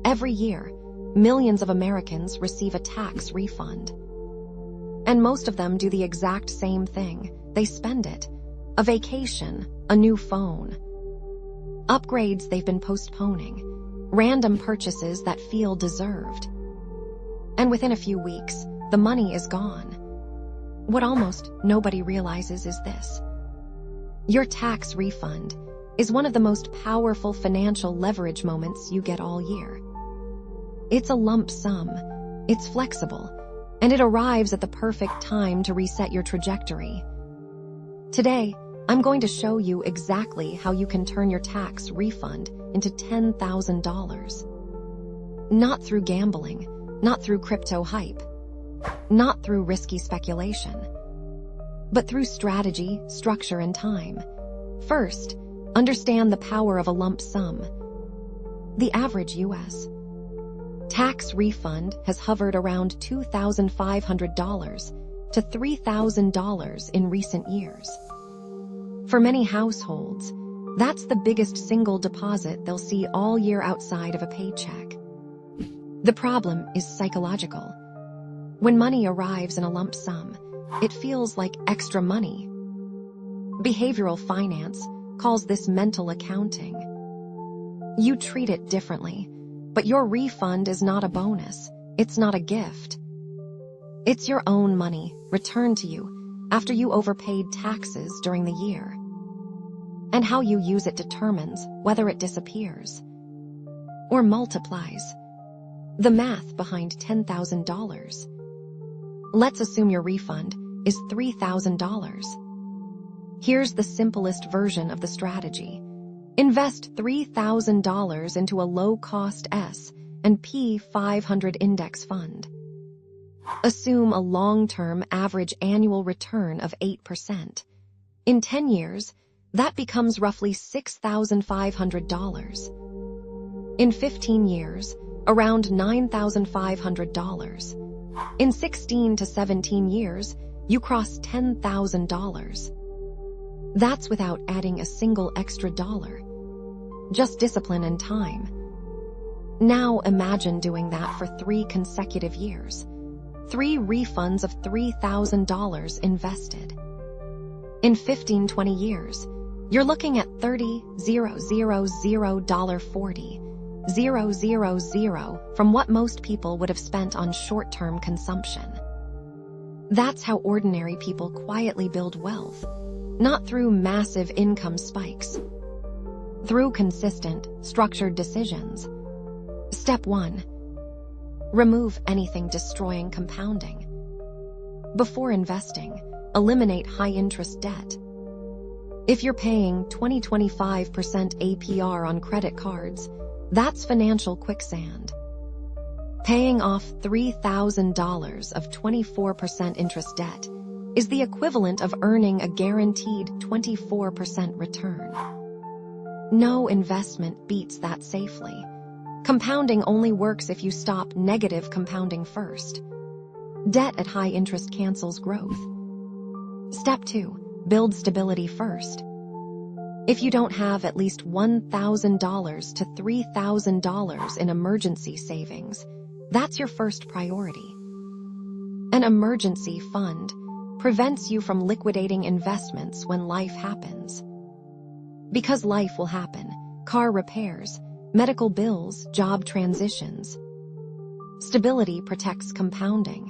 Every year, millions of Americans receive a tax refund. And most of them do the exact same thing. They spend it. A vacation, a new phone, upgrades they've been postponing, random purchases that feel deserved. And within a few weeks, the money is gone. What almost nobody realizes is this: your tax refund is one of the most powerful financial leverage moments you get all year. It's a lump sum, it's flexible, and it arrives at the perfect time to reset your trajectory. Today, I'm going to show you exactly how you can turn your tax refund into $10,000. Not through gambling, not through crypto hype, not through risky speculation, but through strategy, structure, and time. First, understand the power of a lump sum. The average U.S. tax refund has hovered around $2,500 to $3,000 in recent years. For many households, that's the biggest single deposit they'll see all year outside of a paycheck. The problem is psychological. When money arrives in a lump sum, it feels like extra money. Behavioral finance calls this mental accounting. You treat it differently, but your refund is not a bonus. It's not a gift. It's your own money returned to you after you overpaid taxes during the year. And how you use it determines whether it disappears or multiplies. The math behind $10,000. Let's assume your refund is $3,000. Here's the simplest version of the strategy. Invest $3,000 into a low-cost S&P 500 index fund. Assume a long-term average annual return of 8%. In 10 years, that becomes roughly $6,500. In 15 years, around $9,500. In 16 to 17 years, you cross $10,000. That's without adding a single extra dollar. Just discipline and time. Now imagine doing that for 3 consecutive years. 3 refunds of $3,000 invested. In 15-20 years, you're looking at $30,000.40 from what most people would have spent on short-term consumption. That's how ordinary people quietly build wealth, not through massive income spikes, through consistent, structured decisions. Step 1. Remove anything destroying compounding. Before investing, eliminate high-interest debt. If you're paying 20-25% APR on credit cards, that's financial quicksand. Paying off $3,000 of 24% interest debt is the equivalent of earning a guaranteed 24% return. No investment beats that safely. Compounding only works if you stop negative compounding first. Debt at high interest cancels growth. Step 2. Build stability first. If you don't have at least $1,000 to $3,000 in emergency savings, that's your first priority. An emergency fund prevents you from liquidating investments when life happens. Because life will happen: car repairs, medical bills, job transitions. Stability protects compounding.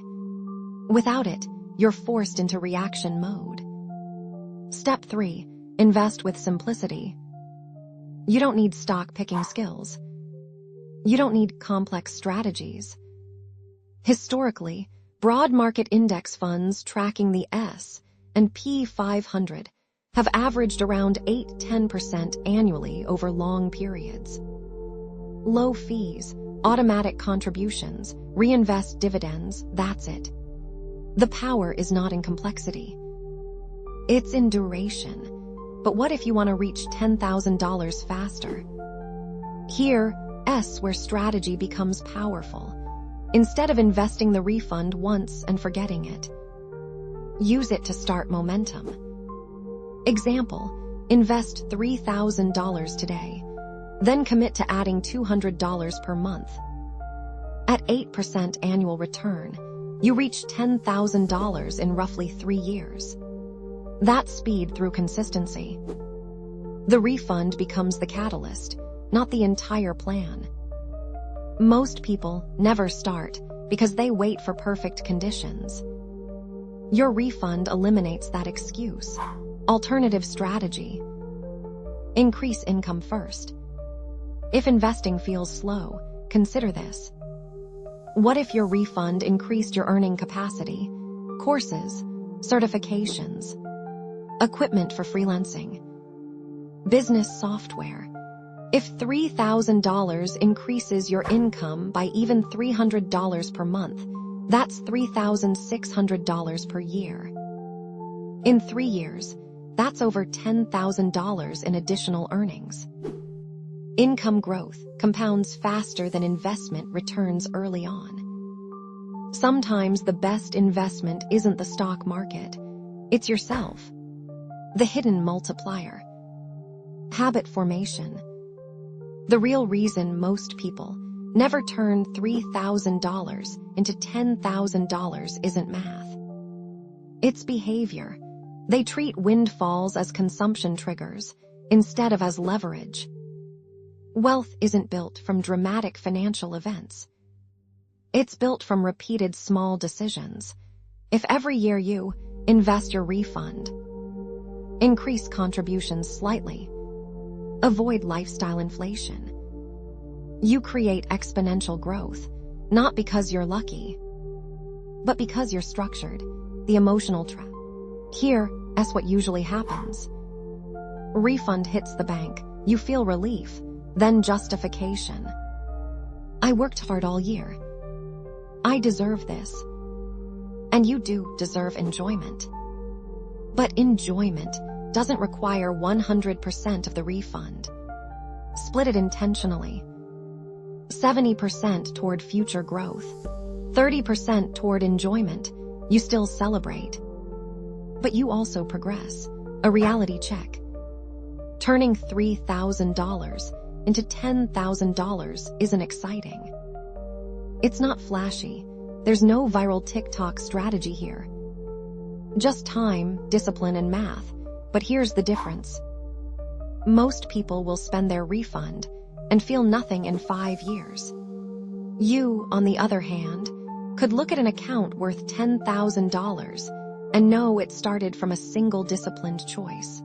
Without it, you're forced into reaction mode. Step 3. Invest with simplicity. You don't need stock-picking skills. You don't need complex strategies. Historically, broad market index funds tracking the S&P 500 have averaged around 8-10% annually over long periods. Low fees, automatic contributions, reinvest dividends, that's it. The power is not in complexity. It's in duration. But what if you want to reach $10,000 faster? Here's where strategy becomes powerful. Instead of investing the refund once and forgetting it, use it to start momentum. Example: invest $3,000 today, then commit to adding $200 per month. At 8% annual return, you reach $10,000 in roughly 3 years. That's speed through consistency. The refund becomes the catalyst, not the entire plan. Most people never start because they wait for perfect conditions. Your refund eliminates that excuse. Alternative strategy. Increase income first. If investing feels slow, consider this. What if your refund increased your earning capacity? Courses, certifications, equipment for freelancing, business software. If $3,000 increases your income by even $300 per month, that's $3,600 per year. In 3 years, that's over $10,000 in additional earnings. Income growth compounds faster than investment returns early on. Sometimes the best investment isn't the stock market, it's yourself. The hidden multiplier. Habit formation. The real reason most people never turn $3,000 into $10,000 isn't math. It's behavior. They treat windfalls as consumption triggers instead of as leverage. Wealth isn't built from dramatic financial events. It's built from repeated small decisions. If every year you invest your refund, increase contributions slightly, avoid lifestyle inflation, you create exponential growth, not because you're lucky, but because you're structured. The emotional trap. Here, that's what usually happens. Refund hits the bank, you feel relief, then justification. I worked hard all year. I deserve this. And you do deserve enjoyment. But enjoyment doesn't require 100% of the refund. Split it intentionally. 70% toward future growth, 30% toward enjoyment. You still celebrate. But you also progress. A reality check. Turning $3,000 into $10,000 isn't exciting. It's not flashy. There's no viral TikTok strategy here. Just time, discipline, and math. But here's the difference. Most people will spend their refund and feel nothing in 5 years. You, on the other hand, could look at an account worth $10,000 and know it started from a single disciplined choice.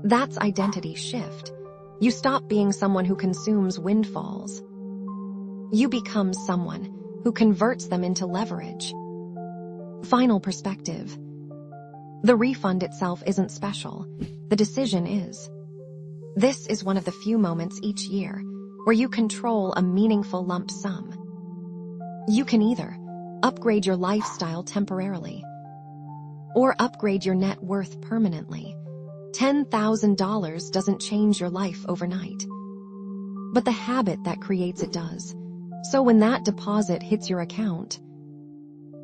That's identity shift. You stop being someone who consumes windfalls. You become someone who converts them into leverage. Final perspective. The refund itself isn't special. The decision is. This is one of the few moments each year where you control a meaningful lump sum. You can either upgrade your lifestyle temporarily or upgrade your net worth permanently. $10,000 doesn't change your life overnight, but the habit that creates it does. So when that deposit hits your account,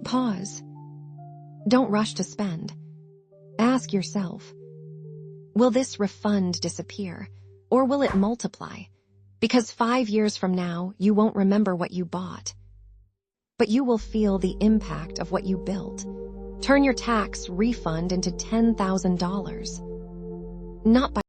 pause. Don't rush to spend. Ask yourself, will this refund disappear, or will it multiply? Because 5 years from now, you won't remember what you bought, but you will feel the impact of what you built. Turn your tax refund into $10,000. Not by